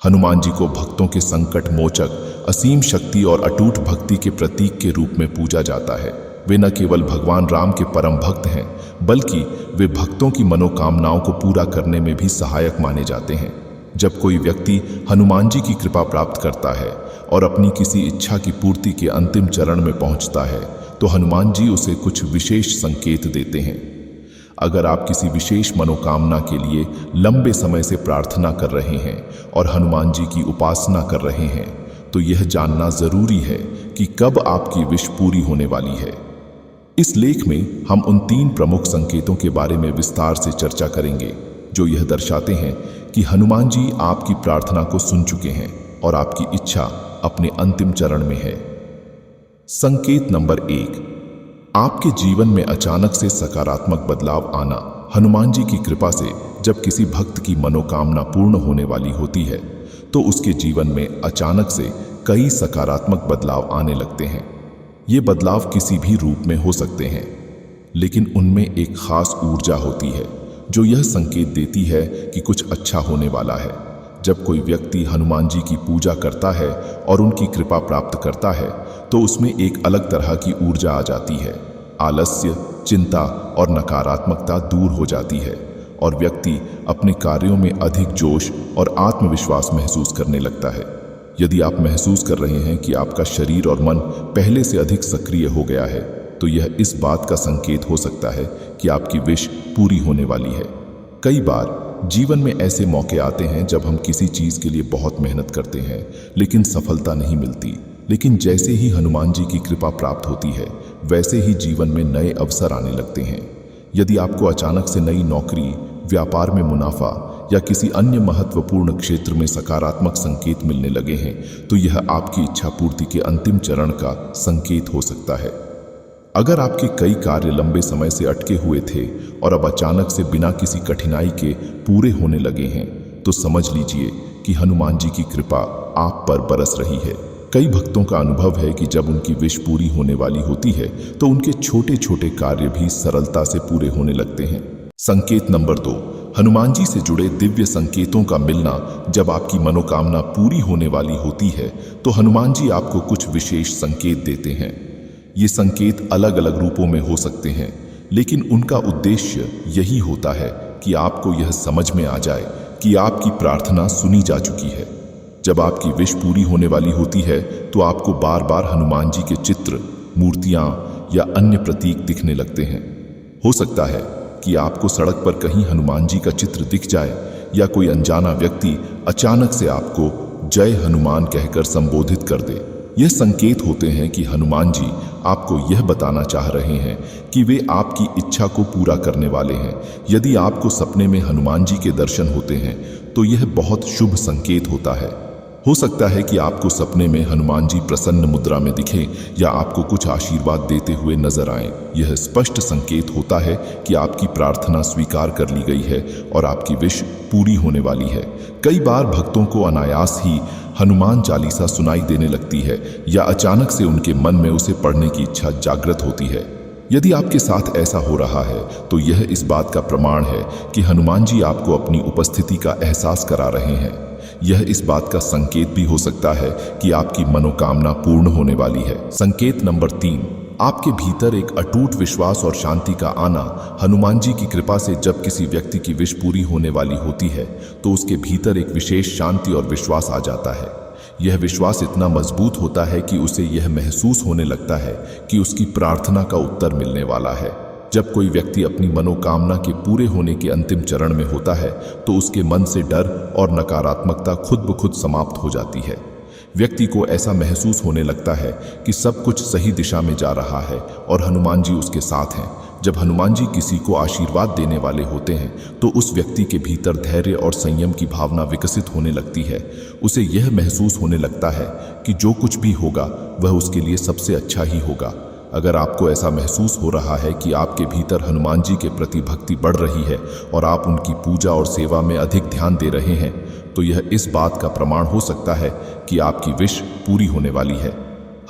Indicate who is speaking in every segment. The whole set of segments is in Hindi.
Speaker 1: हनुमान जी को भक्तों के संकट मोचक, असीम शक्ति और अटूट भक्ति के प्रतीक के रूप में पूजा जाता है। वे न केवल भगवान राम के परम भक्त हैं, बल्कि वे भक्तों की मनोकामनाओं को पूरा करने में भी सहायक माने जाते हैं। जब कोई व्यक्ति हनुमान जी की कृपा प्राप्त करता है और अपनी किसी इच्छा की पूर्ति के अंतिम चरण में पहुंचता है, तो हनुमान जी उसे कुछ विशेष संकेत देते हैं। अगर आप किसी विशेष मनोकामना के लिए लंबे समय से प्रार्थना कर रहे हैं और हनुमान जी की उपासना कर रहे हैं, तो यह जानना जरूरी है कि कब आपकी विश पूरी होने वाली है। इस लेख में हम उन 3 प्रमुख संकेतों के बारे में विस्तार से चर्चा करेंगे जो यह दर्शाते हैं कि हनुमान जी आपकी प्रार्थना को सुन चुके हैं और आपकी इच्छा अपने अंतिम चरण में है। संकेत नंबर 1, आपके जीवन में अचानक से सकारात्मक बदलाव आना। हनुमान जी की कृपा से जब किसी भक्त की मनोकामना पूर्ण होने वाली होती है, तो उसके जीवन में अचानक से कई सकारात्मक बदलाव आने लगते हैं। ये बदलाव किसी भी रूप में हो सकते हैं, लेकिन उनमें एक खास ऊर्जा होती है जो यह संकेत देती है कि कुछ अच्छा होने वाला है। जब कोई व्यक्ति हनुमान जी की पूजा करता है और उनकी कृपा प्राप्त करता है, तो उसमें एक अलग तरह की ऊर्जा आ जाती है। आलस्य, चिंता और नकारात्मकता दूर हो जाती है और व्यक्ति अपने कार्यों में अधिक जोश और आत्मविश्वास महसूस करने लगता है। यदि आप महसूस कर रहे हैं कि आपका शरीर और मन पहले से अधिक सक्रिय हो गया है, तो यह इस बात का संकेत हो सकता है कि आपकी विश पूरी होने वाली है। कई बार जीवन में ऐसे मौके आते हैं जब हम किसी चीज के लिए बहुत मेहनत करते हैं, लेकिन सफलता नहीं मिलती। लेकिन जैसे ही हनुमान जी की कृपा प्राप्त होती है, वैसे ही जीवन में नए अवसर आने लगते हैं। यदि आपको अचानक से नई नौकरी, व्यापार में मुनाफा या किसी अन्य महत्वपूर्ण क्षेत्र में सकारात्मक संकेत मिलने लगे हैं, तो यह आपकी इच्छा पूर्ति के अंतिम चरण का संकेत हो सकता है। अगर आपके कई कार्य लंबे समय से अटके हुए थे और अब अचानक से बिना किसी कठिनाई के पूरे होने लगे हैं, तो समझ लीजिए कि हनुमान जी की कृपा आप पर बरस रही है। कई भक्तों का अनुभव है कि जब उनकी विश पूरी होने वाली होती है, तो उनके छोटे छोटे कार्य भी सरलता से पूरे होने लगते हैं। संकेत नंबर 2, हनुमान जी से जुड़े दिव्य संकेतों का मिलना। जब आपकी मनोकामना पूरी होने वाली होती है, तो हनुमान जी आपको कुछ विशेष संकेत देते हैं। ये संकेत अलग अलग रूपों में हो सकते हैं, लेकिन उनका उद्देश्य यही होता है कि आपको यह समझ में आ जाए कि आपकी प्रार्थना सुनी जा चुकी है। जब आपकी विश पूरी होने वाली होती है, तो आपको बार बार हनुमान जी के चित्र, मूर्तियां या अन्य प्रतीक दिखने लगते हैं। हो सकता है कि आपको सड़क पर कहीं हनुमान जी का चित्र दिख जाए या कोई अनजाना व्यक्ति अचानक से आपको जय हनुमान कहकर संबोधित कर दे। यह संकेत होते हैं कि हनुमान जी आपको यह बताना चाह रहे हैं कि वे आपकी इच्छा को पूरा करने वाले हैं। यदि आपको सपने में हनुमान जी के दर्शन होते हैं, तो यह बहुत शुभ संकेत होता है। हो सकता है कि आपको सपने में हनुमान जी प्रसन्न मुद्रा में दिखें या आपको कुछ आशीर्वाद देते हुए नजर आएं। यह स्पष्ट संकेत होता है कि आपकी प्रार्थना स्वीकार कर ली गई है और आपकी विश पूरी होने वाली है। कई बार भक्तों को अनायास ही हनुमान चालीसा सुनाई देने लगती है या अचानक से उनके मन में उसे पढ़ने की इच्छा जागृत होती है। यदि आपके साथ ऐसा हो रहा है, तो यह इस बात का प्रमाण है कि हनुमान जी आपको अपनी उपस्थिति का एहसास करा रहे हैं। यह इस बात का संकेत भी हो सकता है कि आपकी मनोकामना पूर्ण होने वाली है। संकेत नंबर 3, आपके भीतर एक अटूट विश्वास और शांति का आना। हनुमान जी की कृपा से जब किसी व्यक्ति की विश पूरी होने वाली होती है, तो उसके भीतर एक विशेष शांति और विश्वास आ जाता है। यह विश्वास इतना मजबूत होता है कि उसे यह महसूस होने लगता है कि उसकी प्रार्थना का उत्तर मिलने वाला है। जब कोई व्यक्ति अपनी मनोकामना के पूरे होने के अंतिम चरण में होता है, तो उसके मन से डर और नकारात्मकता खुद ब खुद समाप्त हो जाती है। व्यक्ति को ऐसा महसूस होने लगता है कि सब कुछ सही दिशा में जा रहा है और हनुमान जी उसके साथ हैं। जब हनुमान जी किसी को आशीर्वाद देने वाले होते हैं, तो उस व्यक्ति के भीतर धैर्य और संयम की भावना विकसित होने लगती है। उसे यह महसूस होने लगता है कि जो कुछ भी होगा वह उसके लिए सबसे अच्छा ही होगा। अगर आपको ऐसा महसूस हो रहा है कि आपके भीतर हनुमान जी के प्रति भक्ति बढ़ रही है और आप उनकी पूजा और सेवा में अधिक ध्यान दे रहे हैं, तो यह इस बात का प्रमाण हो सकता है कि आपकी विश पूरी होने वाली है।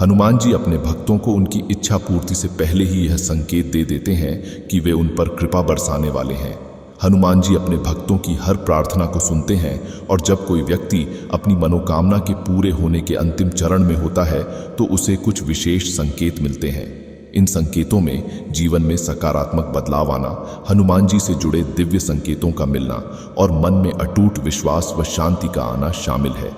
Speaker 1: हनुमान जी अपने भक्तों को उनकी इच्छा पूर्ति से पहले ही यह संकेत दे देते हैं कि वे उन पर कृपा बरसाने वाले हैं। हनुमान जी अपने भक्तों की हर प्रार्थना को सुनते हैं और जब कोई व्यक्ति अपनी मनोकामना के पूरे होने के अंतिम चरण में होता है तो उसे कुछ विशेष संकेत मिलते हैं। इन संकेतों में जीवन में सकारात्मक बदलाव आना, हनुमान जी से जुड़े दिव्य संकेतों का मिलना और मन में अटूट विश्वास व शांति का आना शामिल है।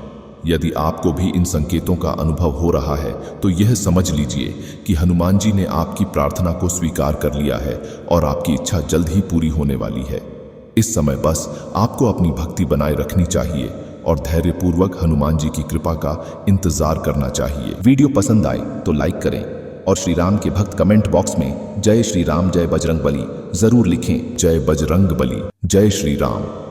Speaker 1: यदि आपको भी इन संकेतों का अनुभव हो रहा है तो यह समझ लीजिए कि हनुमान जी ने आपकी प्रार्थना को स्वीकार कर लिया है और आपकी इच्छा जल्द ही पूरी होने वाली है। इस समय बस आपको अपनी भक्ति बनाए रखनी चाहिए और धैर्यपूर्वक हनुमान जी की कृपा का इंतजार करना चाहिए। वीडियो पसंद आए तो लाइक करें और श्री राम के भक्त कमेंट बॉक्स में जय श्री राम जय बजरंग बली जरूर लिखें। जय बजरंग बली, जय श्री राम।